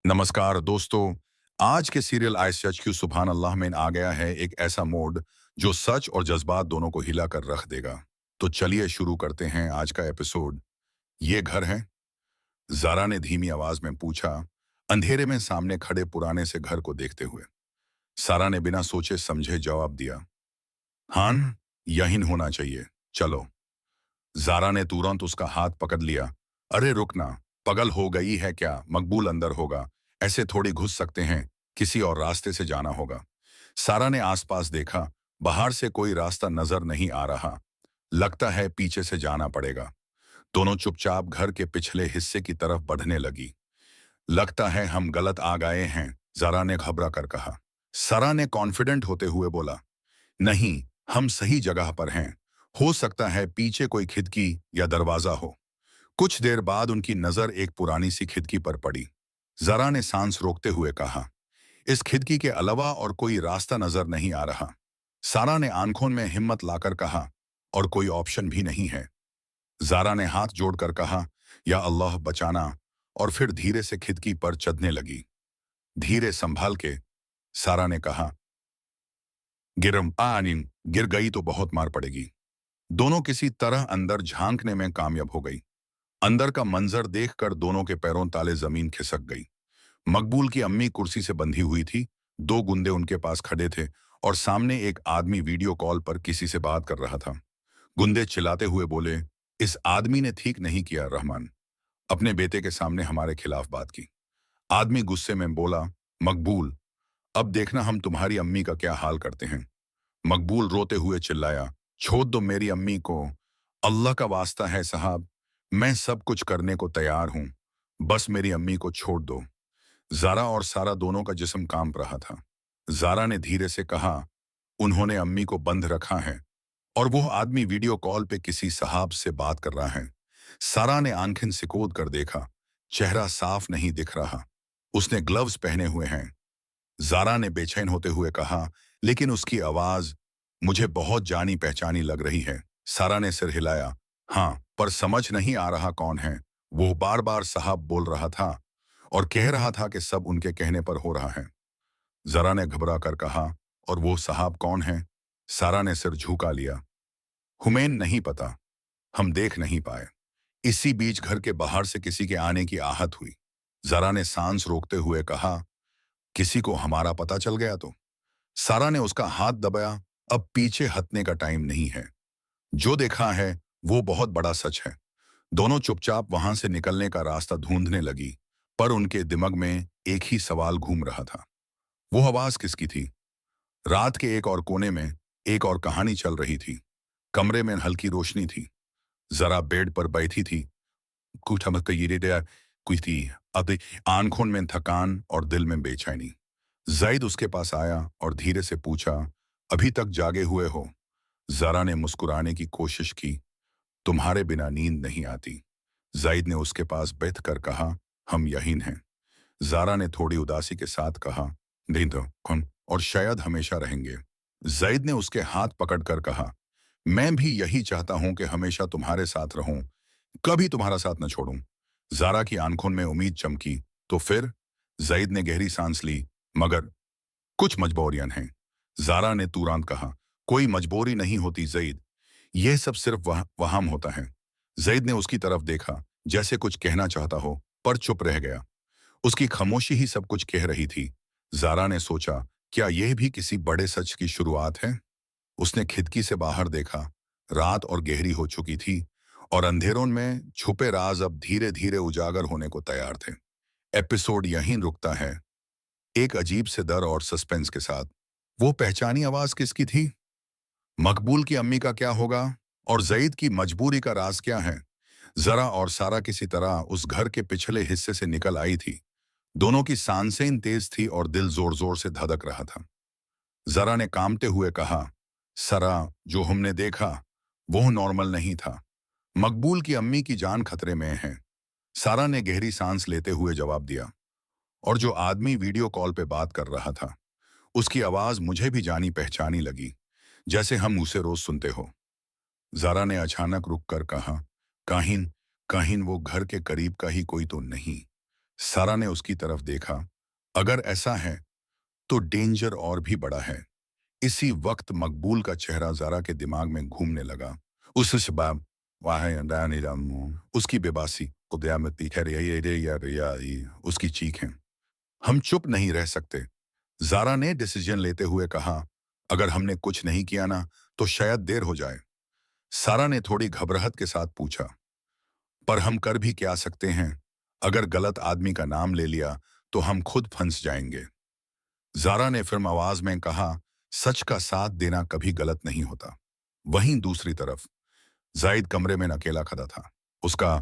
नमस्कार दोस्तों। आज के सीरियल आई सच क्यों सुभान अल्लाह में आ गया है एक ऐसा मोड जो सच और जज्बात दोनों को हिला कर रख देगा। तो चलिए शुरू करते हैं आज का एपिसोड। ये घर है? जारा ने धीमी आवाज में पूछा, अंधेरे में सामने खड़े पुराने से घर को देखते हुए। सारा ने बिना सोचे समझे जवाब दिया, हाँ, यही होना चाहिए, चलो। जारा ने तुरंत उसका हाथ पकड़ लिया। अरे रुकना, पगल हो गई है क्या? मकबूल अंदर होगा, ऐसे थोड़ी घुस सकते हैं, किसी और रास्ते से जाना होगा। सारा ने आसपास देखा, बाहर से कोई रास्ता नजर नहीं आ रहा। लगता है पीछे से जाना पड़ेगा। दोनों चुपचाप घर के पिछले हिस्से की तरफ बढ़ने लगी। लगता है हम गलत आ गए हैं, जारा ने घबरा कर कहा। सारा ने कॉन्फिडेंट होते हुए बोला, नहीं, हम सही जगह पर हैं। हो सकता है पीछे कोई खिड़की या दरवाजा हो। कुछ देर बाद उनकी नजर एक पुरानी सी खिड़की पर पड़ी। जरा ने सांस रोकते हुए कहा, इस खिड़की के अलावा और कोई रास्ता नजर नहीं आ रहा। सारा ने आंखों में हिम्मत लाकर कहा, और कोई ऑप्शन भी नहीं है। जारा ने हाथ जोड़कर कहा, या अल्लाह बचाना, और फिर धीरे से खिड़की पर चढ़ने लगी। धीरे संभाल के, सारा ने कहा। गिरम आनिन, गिर गई तो बहुत मार पड़ेगी। दोनों किसी तरह अंदर झांकने में कामयाब हो गई। अंदर का मंजर देखकर दोनों के पैरों ताले जमीन खिसक गई। मकबूल की अम्मी कुर्सी से बंधी हुई थी। दो गुंडे उनके पास खड़े थे और सामने एक आदमी वीडियो कॉल पर किसी से बात कर रहा था। गुंडे चिल्लाते हुए बोले, इस आदमी ने ठीक नहीं किया रहमान, अपने बेटे के सामने हमारे खिलाफ बात की। आदमी गुस्से में बोला, मकबूल, अब देखना हम तुम्हारी अम्मी का क्या हाल करते हैं। मकबूल रोते हुए चिल्लाया, छोड़ दो मेरी अम्मी को, अल्लाह का वास्ता है साहब, मैं सब कुछ करने को तैयार हूं, बस मेरी अम्मी को छोड़ दो। जारा और सारा दोनों का जिस्म कांप रहा था। जारा ने धीरे से कहा, उन्होंने अम्मी को बंद रखा है और वो आदमी वीडियो कॉल पे किसी साहब से बात कर रहा है। सारा ने आंखें सिकोड़ कर देखा, चेहरा साफ नहीं दिख रहा। उसने ग्लव्स पहने हुए हैं। जारा ने बेचैन होते हुए कहा, लेकिन उसकी आवाज मुझे बहुत जानी पहचानी लग रही है। सारा ने सिर हिलाया, हाँ, पर समझ नहीं आ रहा कौन है। वो बार बार साहब बोल रहा था और कह रहा था कि सब उनके कहने पर हो रहा है। जरा ने घबरा कर कहा, और वो साहब कौन है? सारा ने सिर झुका लिया, हुमैन नहीं पता, हम देख नहीं पाए। इसी बीच घर के बाहर से किसी के आने की आहट हुई। जरा ने सांस रोकते हुए कहा, किसी को हमारा पता चल गया तो? सारा ने उसका हाथ दबाया, अब पीछे हटने का टाइम नहीं है। जो देखा है वो बहुत बड़ा सच है। दोनों चुपचाप वहां से निकलने का रास्ता ढूंढने लगी, पर उनके दिमाग में एक ही सवाल घूम रहा था, वो आवाज किसकी थी? रात के एक और कोने में एक और कहानी चल रही थी। कमरे में हल्की रोशनी थी। जरा बेड पर बैठी थी, कुछ समझ ये कुछ थी। अब आंखों में थकान और दिल में बेचैनी। जैद उसके पास आया और धीरे से पूछा, अभी तक जागे हुए हो? जरा ने मुस्कुराने की कोशिश की, तुम्हारे बिना नींद नहीं आती। जैद ने उसके पास बैठ कर कहा, हम यहीन हैं। जारा ने थोड़ी उदासी के साथ कहा, नहीं तो कौन, और शायद हमेशा रहेंगे। जैद ने उसके हाथ पकड़कर कहा, मैं भी यही चाहता हूं कि हमेशा तुम्हारे साथ रहूं, कभी तुम्हारा साथ न छोड़ूं। जारा की आंखों में उम्मीद चमकी, तो फिर? जैद ने गहरी सांस ली, मगर कुछ मजबूरियां हैं। जारा ने तुरंत कहा, कोई मजबूरी नहीं होती जैद, यह सब सिर्फ वहम होता है। जैद ने उसकी तरफ देखा, जैसे कुछ कहना चाहता हो, पर चुप रह गया। उसकी खामोशी ही सब कुछ कह रही थी। जारा ने सोचा, क्या यह भी किसी बड़े सच की शुरुआत है? उसने खिड़की से बाहर देखा। रात और गहरी हो चुकी थी और अंधेरों में छुपे राज अब धीरे धीरे उजागर होने को तैयार थे। एपिसोड यहीं रुकता है, एक अजीब से डर और सस्पेंस के साथ। वो पहचानी आवाज किसकी थी? मकबूल की अम्मी का क्या होगा? और जईद की मजबूरी का राज क्या है? जरा और सारा किसी तरह उस घर के पिछले हिस्से से निकल आई थी। दोनों की सांसें तेज थी और दिल जोर जोर से धड़क रहा था। जरा ने कांपते हुए कहा, सरा, जो हमने देखा वो नॉर्मल नहीं था। मकबूल की अम्मी की जान खतरे में है। सारा ने गहरी सांस लेते हुए जवाब दिया, और जो आदमी वीडियो कॉल पे बात कर रहा था, उसकी आवाज मुझे भी जानी पहचानी लगी, जैसे हम उसे रोज सुनते हो। जारा ने अचानक रुक कर कहा, काहिन, काहिन वो घर के करीब का ही कोई तो नहीं? सारा ने उसकी तरफ देखा। अगर ऐसा है तो डेंजर और भी बड़ा है। इसी वक्त मकबूल का चेहरा ज़ारा के दिमाग में घूमने लगा। उस शबाब वाह उसकी बेबासी क़यामती खैर उसकी चीखें। हम चुप नहीं रह सकते। ज़ारा ने डिसीजन लेते हुए कहा, अगर हमने कुछ नहीं किया ना तो शायद देर हो जाए। सारा ने थोड़ी घबराहट के साथ पूछा, पर हम कर भी क्या सकते हैं? अगर गलत आदमी का नाम ले लिया तो हम खुद फंस जाएंगे। ज़ारा ने फिर आवाज में कहा, सच का साथ देना कभी गलत नहीं होता। वहीं दूसरी तरफ जाहिद कमरे में अकेला खड़ा था। उसका